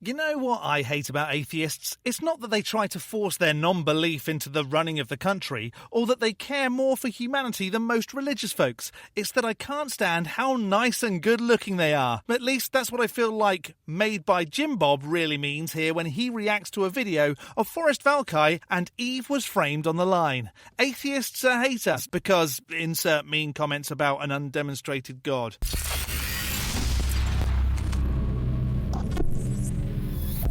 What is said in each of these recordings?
You know what I hate about atheists? It's not that they try to force their non-belief into the running of the country, or that they care more for humanity than most religious folks. It's that I can't stand how nice and good-looking they are. At least that's what I feel like MadeByJimBob really means here when he reacts to a video of Forrest Valkai and EveWasFramed on the line. Atheists are haters because insert mean comments about an undemonstrated God.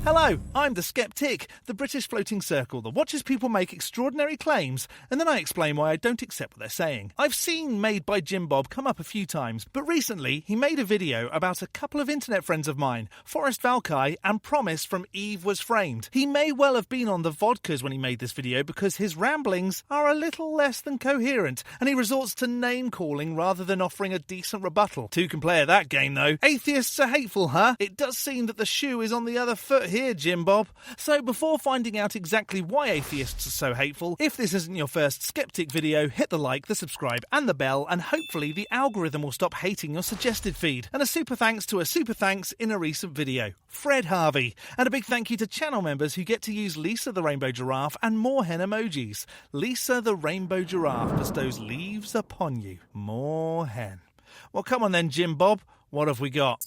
Hello, I'm the Skeptic, the British floating circle that watches people make extraordinary claims, and then I explain why I don't accept what they're saying. I've seen MadeByJimBob come up a few times, but recently he made a video about a couple of internet friends of mine, Forrest Valkai and Promise from EveWasFramed. He may well have been on the vodkas when he made this video because his ramblings are a little less than coherent, and he resorts to name-calling rather than offering a decent rebuttal. Two can play at that game though. Atheists are hateful, huh? It does seem that the shoe is on the other foot here, Jimbob. So before finding out exactly why atheists are so hateful, if this isn't your first Skeptic video, hit the like, the subscribe and the bell, and hopefully the algorithm will stop hating your suggested feed. And a super thanks to a super thanks in a recent video, Fred Harvey. And a big thank you to channel members who get to use Lisa the Rainbow Giraffe and more hen emojis. Lisa the Rainbow Giraffe bestows leaves upon you. More hen. Well, come on then, Jimbob. What have we got?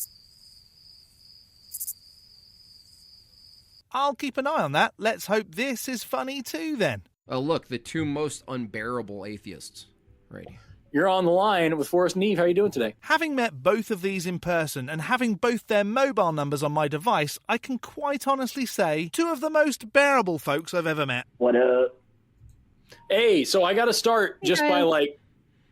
I'll keep an eye on that. Let's hope this is funny too, then. Oh, look, the two most unbearable atheists. Right. You're on the line with Forrest and Eve. How are you doing today? Having met both of these in person and having both their mobile numbers on my device, I can quite honestly say two of the most bearable folks I've ever met. What up? Hey, so I got to start just by,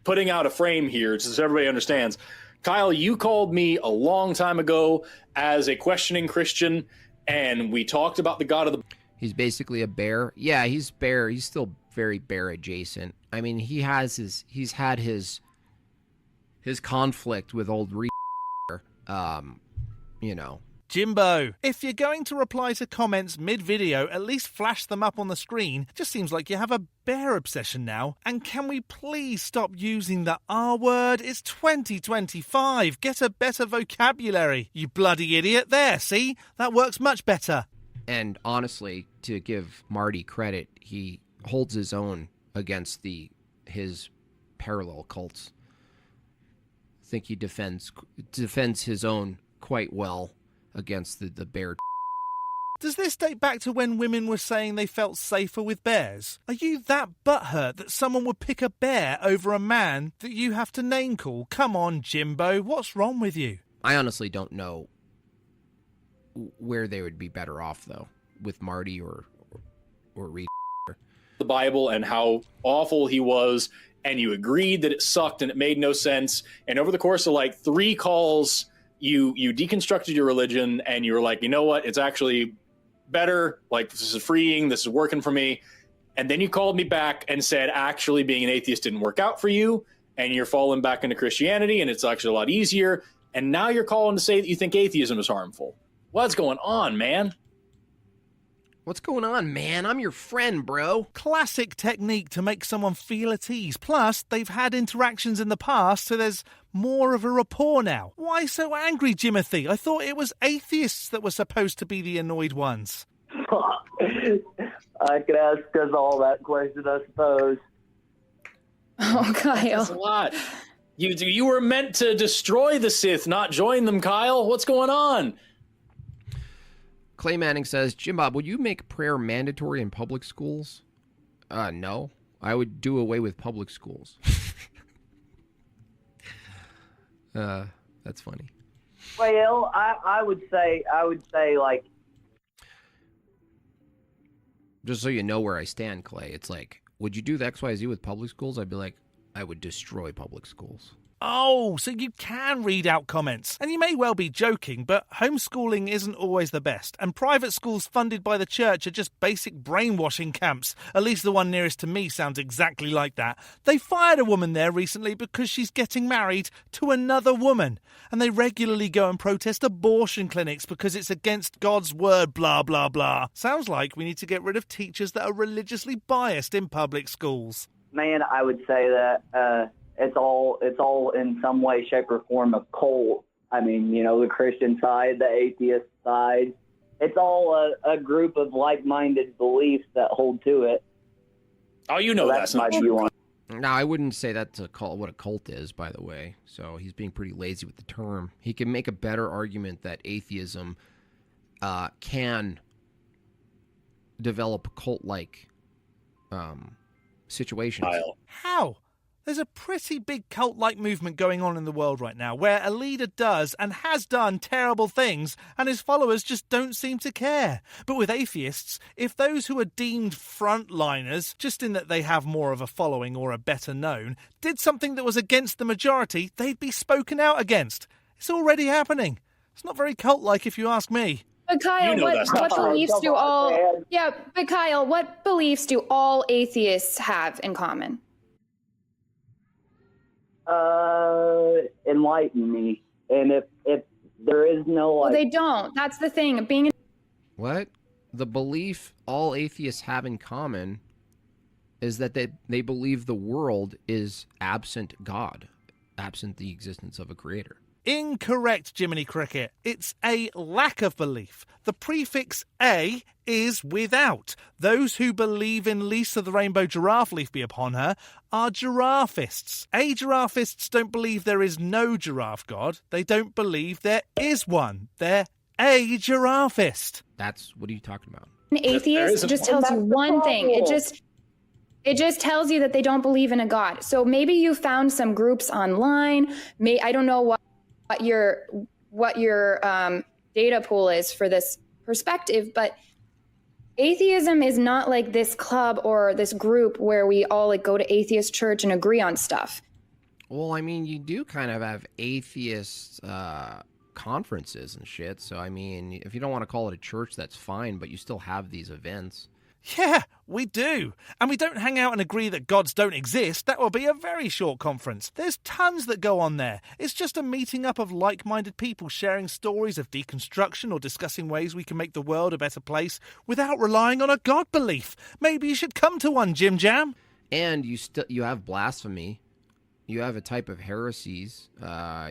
putting out a frame here so everybody understands. Kyle, you called me a long time ago as a questioning Christian, and we talked about the God of the... He's basically a bear. Yeah, he's bear. He's still very bear adjacent. I mean, he's had his conflict with old you know. Jimbo, if you're going to reply to comments mid-video, at least flash them up on the screen. Just seems like you have a bear obsession now. And can we please stop using the R word? It's 2025. Get a better vocabulary. You bloody idiot. There, see? That works much better. And honestly, to give Marty credit, he holds his own against his parallel cults. I think he defends his own quite well against the bear. Does this date back to when women were saying they felt safer with bears? Are you that butthurt that someone would pick a bear over a man that you have to name call? Come on, Jimbo, what's wrong with you? I honestly don't know where they would be better off, though, with Marty or Reed. The Bible and how awful he was, and you agreed that it sucked and it made no sense. And over the course of 3 calls, you deconstructed your religion, and you were like, you know what? It's actually better. This is freeing. This is working for me. And then you called me back and said, actually, being an atheist didn't work out for you, and you're falling back into Christianity, and it's actually a lot easier. And now you're calling to say that you think atheism is harmful. What's going on, man? What's going on, man? I'm your friend, bro. Classic technique to make someone feel at ease. Plus, they've had interactions in the past, so there's more of a rapport now. Why so angry, Jimothy? I thought it was atheists that were supposed to be the annoyed ones. I could ask us all that question, I suppose. Oh, Kyle. That's a lot. You were meant to destroy the Sith, not join them, Kyle. What's going on? Clay Manning says, Jimbob, would you make prayer mandatory in public schools? No. I would do away with public schools. That's funny. Well, I would say just so you know where I stand, Clay, it's like, would you do the XYZ with public schools? I'd be like, I would destroy public schools. Oh, so you can read out comments. And you may well be joking, but homeschooling isn't always the best. And private schools funded by the church are just basic brainwashing camps. At least the one nearest to me sounds exactly like that. They fired a woman there recently because she's getting married to another woman. And they regularly go and protest abortion clinics because it's against God's word, blah, blah, blah. Sounds like we need to get rid of teachers that are religiously biased in public schools. Man, I would say that it's all in some way, shape, or form a cult. I mean, the Christian side, the atheist side, it's all a group of like-minded beliefs that hold to it. Oh, you know So that's my not view true. on it. No, I wouldn't say that's what a cult is, by the way. So he's being pretty lazy with the term. He can make a better argument that atheism can develop cult-like situations. Kyle. How? There's a pretty big cult-like movement going on in the world right now where a leader does and has done terrible things and his followers just don't seem to care. But with atheists, if those who are deemed frontliners, just in that they have more of a following or are better known, did something that was against the majority, they'd be spoken out against. It's already happening. It's not very cult-like if you ask me. But Kyle, You know that's what not true. beliefs do all? Man. Yeah, but Kyle, what beliefs do all atheists have in common? Enlighten me. And if there is no Well, like, they don't. That's the thing. Being What? The belief all atheists have in common is that they believe the world is absent God, absent the existence of a creator. Incorrect, Jiminy Cricket. It's a lack of belief. The prefix A is without. Those who believe in Lisa the Rainbow Giraffe, leaf be upon her, are giraffists. A-giraffists don't believe there is no giraffe god. They don't believe there is one. They're a giraffist. That's what are you talking about? an atheist isn't just one. tells you That's the one thing. problem. It just tells you that they don't believe in a God. So maybe you found some groups online. I don't know what your data pool is for this perspective, but atheism is not like this club or this group where we all like go to atheist church and agree on stuff. Well, I mean, you do kind of have atheist conferences and shit. So, I mean, if you don't want to call it a church, that's fine, but you still have these events. Yeah, we do. And we don't hang out and agree that gods don't exist. That will be a very short conference. There's tons that go on there. It's just a meeting up of like-minded people sharing stories of deconstruction or discussing ways we can make the world a better place without relying on a god belief. Maybe you should come to one, Jim Jam. And you have blasphemy. You have a type of heresies.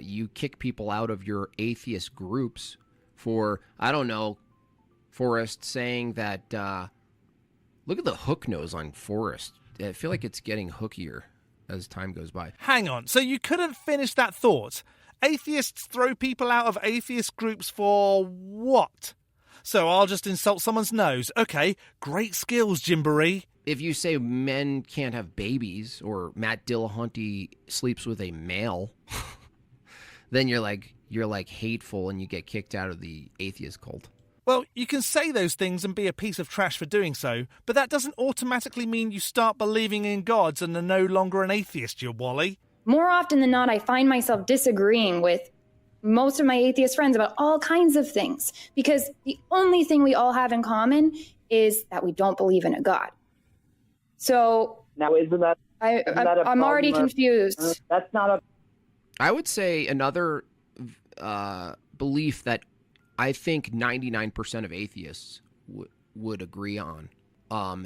You kick people out of your atheist groups for, I don't know, Forrest saying that... Look at the hook nose on Forrest. I feel like it's getting hookier as time goes by. Hang on, so you couldn't finish that thought? Atheists throw people out of atheist groups for what? So I'll just insult someone's nose. Okay, great skills, Jimboree. If you say men can't have babies or Matt Dillahunty sleeps with a male, then you're like hateful and you get kicked out of the atheist cult. Well, you can say those things and be a piece of trash for doing so, but that doesn't automatically mean you start believing in gods and are no longer an atheist, you wally. More often than not, I find myself disagreeing with most of my atheist friends about all kinds of things because the only thing we all have in common is that we don't believe in a God. So now isn't that I'm already confused. That's not a. I would say another belief that I think 99% of atheists would agree on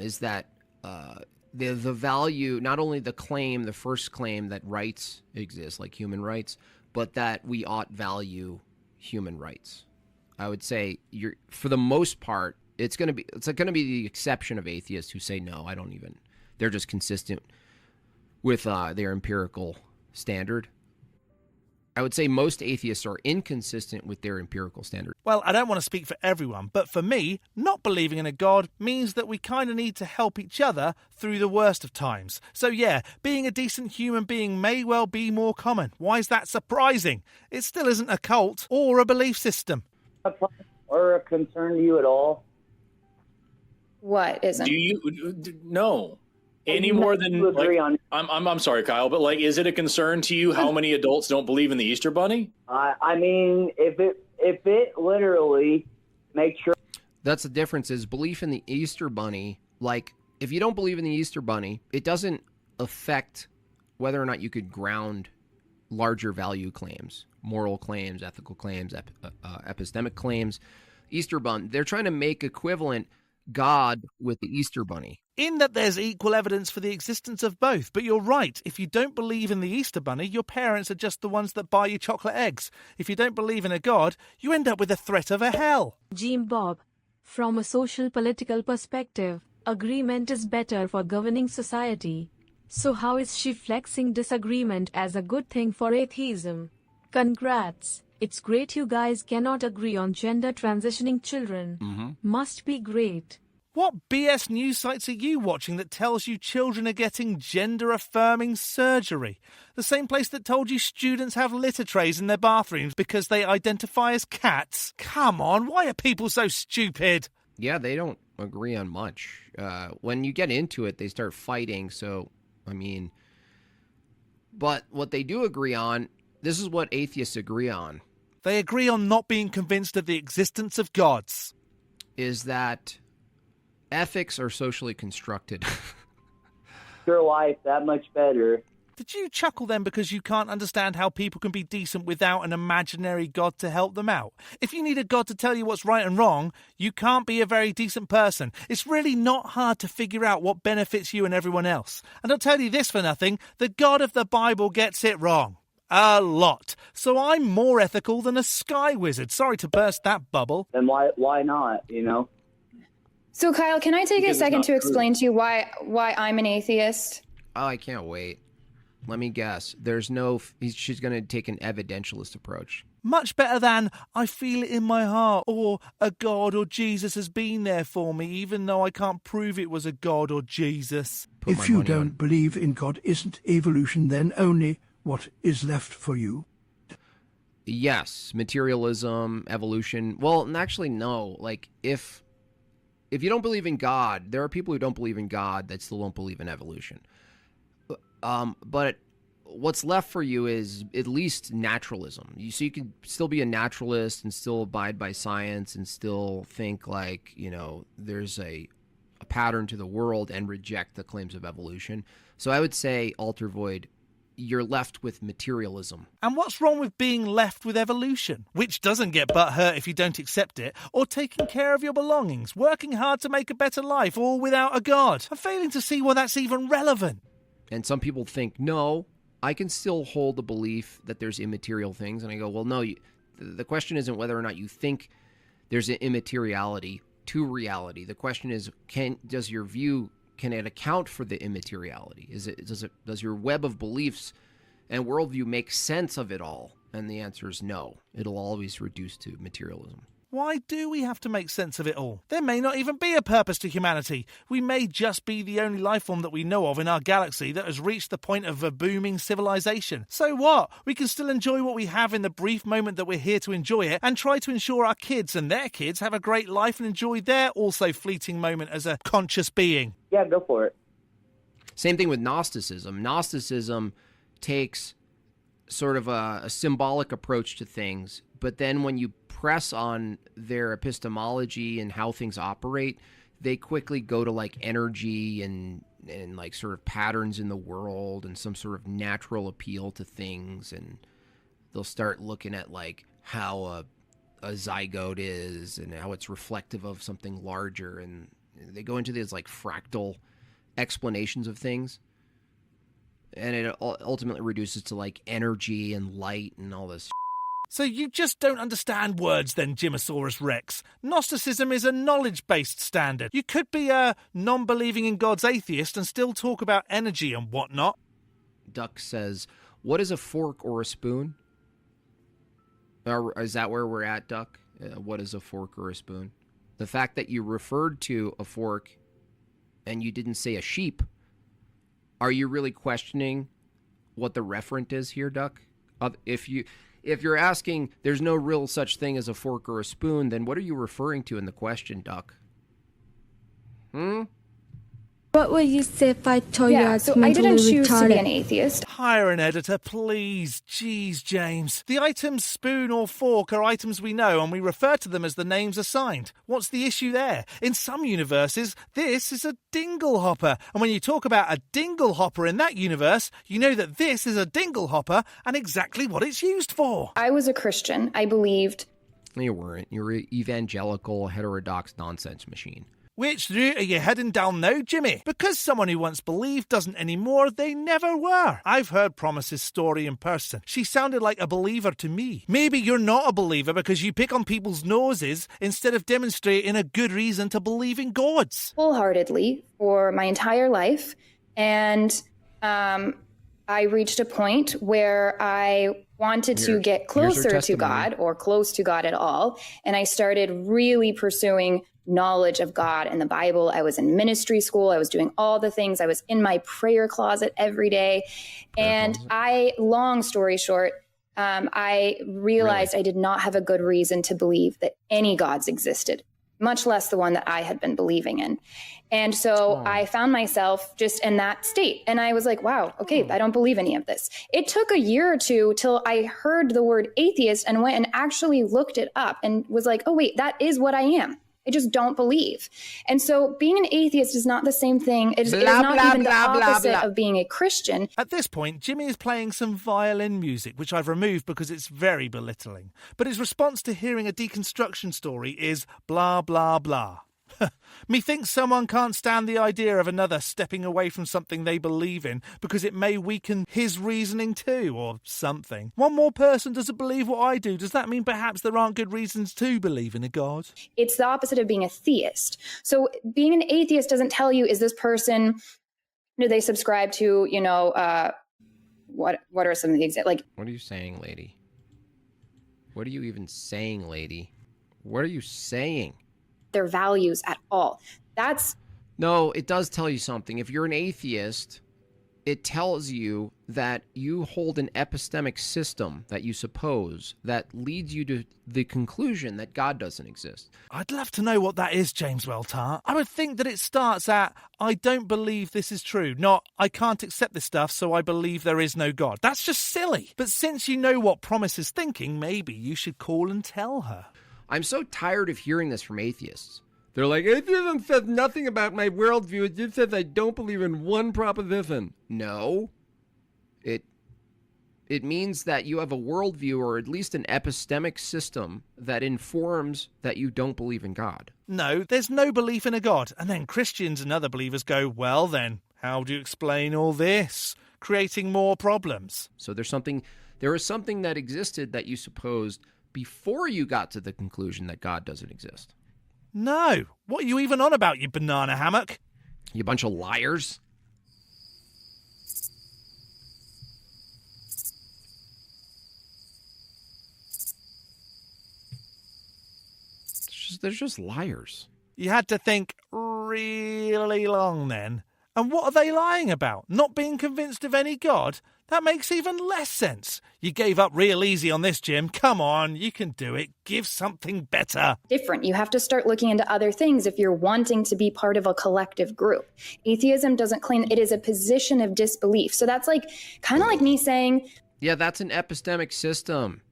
is that the value, not only the first claim that rights exist, like human rights, but that we ought value human rights. I would say for the most part, it's going to be the exception of atheists who say no, I don't even. They're just consistent with their empirical standard. I would say most atheists are inconsistent with their empirical standard. Well, I don't want to speak for everyone, but for me, not believing in a god means that we kind of need to help each other through the worst of times. So yeah, being a decent human being may well be more common. Why is that surprising? It still isn't a cult or a belief system. Or a concern to you at all? What isn't? Do you no? Any more than You agree on? I'm sorry, Kyle, but like, is it a concern to you how many adults don't believe in the Easter Bunny? I mean, if it literally makes sure. That's the difference is belief in the Easter Bunny. Like, if you don't believe in the Easter Bunny, it doesn't affect whether or not you could ground larger value claims, moral claims, ethical claims, epistemic claims. Easter Bunny, they're trying to make equivalent God with the Easter Bunny. In that there's equal evidence for the existence of both. But you're right, if you don't believe in the Easter Bunny, your parents are just the ones that buy you chocolate eggs. If you don't believe in a god, you end up with the threat of a hell. JimBob, From a social political perspective, agreement is better for governing society. So how is she flexing disagreement as a good thing for atheism? Congrats. It's great you guys cannot agree on gender transitioning children. Must be great. What BS news sites are you watching that tells you children are getting gender-affirming surgery? The same place that told you students have litter trays in their bathrooms because they identify as cats? Come on, why are people so stupid? Yeah, they don't agree on much. When you get into it, they start fighting, so, I mean... But what they do agree on, this is what atheists agree on. They agree on not being convinced of the existence of gods. Is that... ethics are socially constructed. Your life that much better. Did you chuckle then because you can't understand how people can be decent without an imaginary god to help them out? If you need a god to tell you what's right and wrong, you can't be a very decent person. It's really not hard to figure out what benefits you and everyone else. And I'll tell you this for nothing, the God of the Bible gets it wrong. A lot. So I'm more ethical than a sky wizard. Sorry to burst that bubble. Then why not, you know? So Kyle, can I take Because a it's second not to explain to you why I'm an atheist? Oh, I can't wait. Let me guess. She's going to take an evidentialist approach. Much better than, I feel it in my heart, or a God or Jesus has been there for me, even though I can't prove it was a God or Jesus. If you don't believe in God, isn't evolution then only what is left for you? Yes, materialism, evolution. Well, actually, no. Like, if you don't believe in God, there are people who don't believe in God that still don't believe in evolution. But what's left for you is at least naturalism. So you can still be a naturalist and still abide by science and still think like, you know, there's a pattern to the world and reject the claims of evolution. So I would say, Alter Void, you're left with materialism. And what's wrong with being left with evolution? Which doesn't get butthurt if you don't accept it, or taking care of your belongings, working hard to make a better life, all without a god. I'm failing to see why that's even relevant. And some people think, no, I can still hold the belief that there's immaterial things. And I go, well, no, the question isn't whether or not you think there's an immateriality to reality. The question is, does your view... can it account for the immateriality? Does your web of beliefs and worldview make sense of it all? And the answer is no. It'll always reduce to materialism. Why do we have to make sense of it all? There may not even be a purpose to humanity. We may just be the only life form that we know of in our galaxy that has reached the point of a booming civilization. So what? We can still enjoy what we have in the brief moment that we're here to enjoy it and try to ensure our kids and their kids have a great life and enjoy their also fleeting moment as a conscious being. Yeah, go for it. Same thing with Gnosticism. Gnosticism takes sort of a symbolic approach to things, but then when you press on their epistemology and how things operate, they quickly go to like energy and like sort of patterns in the world and some sort of natural appeal to things, and they'll start looking at like how a zygote is and how it's reflective of something larger, and they go into these like fractal explanations of things, and it ultimately reduces to like energy and light and all this. So you just don't understand words then, Jimosaurus Rex. Gnosticism is a knowledge-based standard. You could be a non-believing in God's atheist and still talk about energy and whatnot. Duck says, what is a fork or a spoon? Or is that where we're at, Duck? What is a fork or a spoon? The fact that you referred to a fork and you didn't say a sheep, are you really questioning what the referent is here, Duck? If you're asking there's no real such thing as a fork or a spoon, then what are you referring to in the question, Duck? What would you say if I told you I was so I mentally didn't choose retarded? to be an atheist. Hire an editor, please. Jeez, James. The items spoon or fork are items we know, and we refer to them as the names assigned. What's the issue there? In some universes, this is a dingle hopper. And when you talk about a dingle hopper in that universe, you know that this is a dingle hopper and exactly what it's used for. I was a Christian. I believed. You weren't. You were an evangelical, heterodox nonsense machine. Which route are you heading down now, Jimmy? Because someone who once believed doesn't anymore, they never were. I've heard Promise's story in person. She sounded like a believer to me. Maybe you're not a believer because you pick on people's noses instead of demonstrating a good reason to believe in gods. Wholeheartedly for my entire life. And I reached a point where I wanted to get closer to God, or close to God at all. And I started really pursuing knowledge of God and the Bible. I was in ministry school. I was doing all the things. I was in my prayer closet every day. And long story short, I realized I did not have a good reason to believe that any gods existed, much less the one that I had been believing in. And so I found myself just in that state. And I was like, wow, okay, I don't believe any of this. It took a year or two till I heard the word atheist and went and actually looked it up and was like, oh, wait, that is what I am. I just don't believe. And so being an atheist is not the same thing. It is not even the opposite of being a Christian. At this point, Jimmy is playing some violin music, which I've removed because it's very belittling. But his response to hearing a deconstruction story is blah, blah, blah. Methinks someone can't stand the idea of another stepping away from something they believe in because it may weaken his reasoning too, or something. One more person doesn't believe what I do. Does that mean perhaps there aren't good reasons to believe in a god? It's the opposite of being a theist. So being an atheist doesn't tell you, is this person, do they subscribe to, what are some of the examples? Like, what are you saying, lady? What are you even saying, lady? What are you saying? Their values at all. No, it does tell you something. If you're an atheist, it tells you that you hold an epistemic system that you suppose that leads you to the conclusion that God doesn't exist. I'd love to know what that is, James Welltart. I would think that it starts at, I don't believe this is true, not, I can't accept this stuff, so I believe there is no God. That's just silly. But since you know what Promise is thinking, maybe you should call and tell her. I'm so tired of hearing this from atheists. They're like, atheism says nothing about my worldview. It just says I don't believe in one proposition. No. It means that you have a worldview, or at least an epistemic system, that informs that you don't believe in God. No, there's no belief in a God. And then Christians and other believers go, well then, how do you explain all this? Creating more problems. So there is something that existed that you supposed before you got to the conclusion that God doesn't exist. No. What are you even on about, you banana hammock? You bunch of liars. They're just liars. You had to think really long then. And what are they lying about? Not being convinced of any God? That makes even less sense. You gave up real easy on this, Jim. Come on, you can do it. Give something better. Different. You have to start looking into other things if you're wanting to be part of a collective group. Atheism doesn't claim it is a position of disbelief. So that's like kind of like me saying, yeah, that's an epistemic system.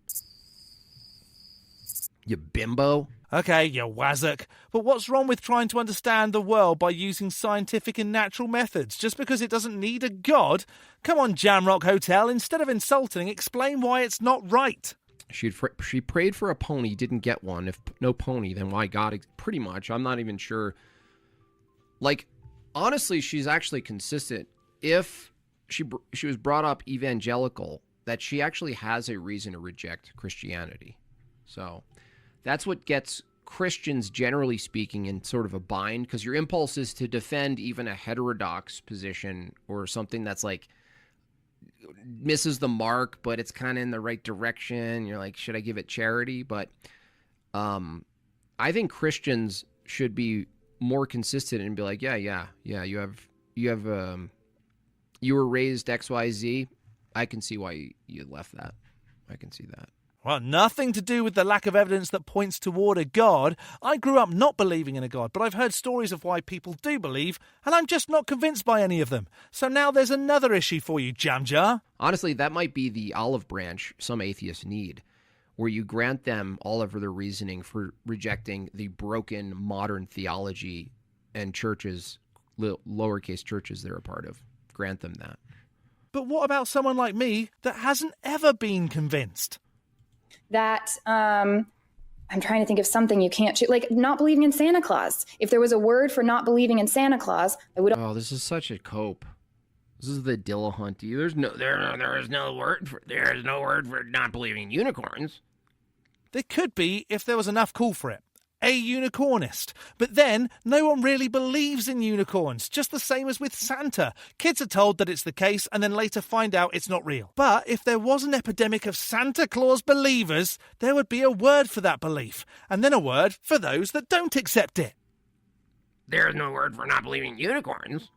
You bimbo. Okay, you wazzock. But what's wrong with trying to understand the world by using scientific and natural methods just because it doesn't need a god? Come on, Jamrock Hotel, instead of insulting, explain why it's not right. She prayed for a pony, didn't get one. If no pony, then why God? Pretty much. I'm not even sure. Like, honestly, she's actually consistent. If she was brought up evangelical, that she actually has a reason to reject Christianity. So that's what gets Christians, generally speaking, in sort of a bind, because your impulse is to defend even a heterodox position or something that's like misses the mark, but it's kind of in the right direction. You're like, should I give it charity? But I think Christians should be more consistent and be like, yeah. You were raised XYZ. I can see why you left that. I can see that. Well, nothing to do with the lack of evidence that points toward a god. I grew up not believing in a god, but I've heard stories of why people do believe, and I'm just not convinced by any of them. So now there's another issue for you, Jam Jar. Honestly, that might be the olive branch some atheists need, where you grant them all of their reasoning for rejecting the broken modern theology and churches, lowercase churches they're a part of. Grant them that. But what about someone like me that hasn't ever been convinced? That I'm trying to think of something you can't like not believing in Santa Claus. If there was a word for not believing in Santa Claus, I would. Oh, this is such a cope. This is the Dillahunty. There is no word for not believing in unicorns. There could be if there was enough call for it. A unicornist. But then, no one really believes in unicorns, just the same as with Santa. Kids are told that it's the case and then later find out it's not real. But if there was an epidemic of Santa Claus believers, there would be a word for that belief, and then a word for those that don't accept it. There is no word for not believing in unicorns.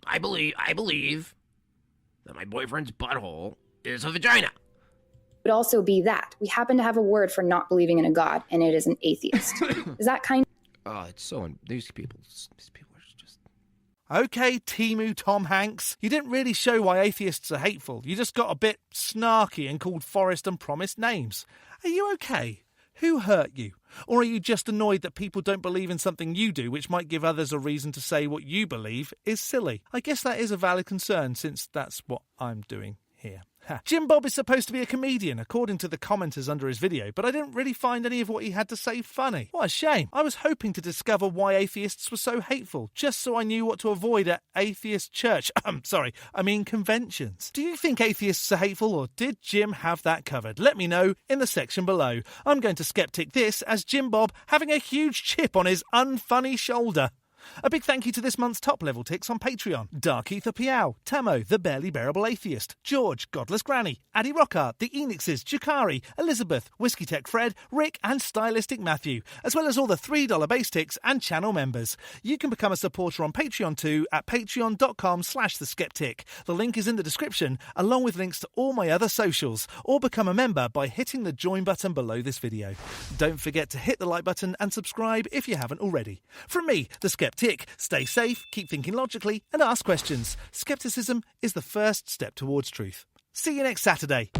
I believe that my boyfriend's butthole is a vagina. Would also be that we happen to have a word for not believing in a god, and it is an atheist. Is that kind Oh, it's so... These people are just... Okay, Timu Tom Hanks, you didn't really show why atheists are hateful. You just got a bit snarky and called Forrest and promised names. Are you okay? Who hurt you? Or are you just annoyed that people don't believe in something you do, which might give others a reason to say what you believe is silly? I guess that is a valid concern, since that's what I'm doing here. JimBob is supposed to be a comedian, according to the commenters under his video, but I didn't really find any of what he had to say funny. What a shame. I was hoping to discover why atheists were so hateful, just so I knew what to avoid at atheist church. Conventions. Do you think atheists are hateful, or did Jim have that covered? Let me know in the section below. I'm going to skeptic this as JimBob having a huge chip on his unfunny shoulder. A big thank you to this month's top level ticks on Patreon. Dark Ether Piao, Tamo, The Barely Bearable Atheist, George, Godless Granny, Addy Rockhart, The Enixes, Jakari, Elizabeth, Whiskey Tech Fred, Rick and Stylistic Matthew, as well as all the $3 base ticks and channel members. You can become a supporter on Patreon too at patreon.com/theskeptic. The link is in the description, along with links to all my other socials, or become a member by hitting the join button below this video. Don't forget to hit the like button and subscribe if you haven't already. From me, the Skeptic, stay safe, keep thinking logically, and ask questions. Skepticism is the first step towards truth. See you next Saturday.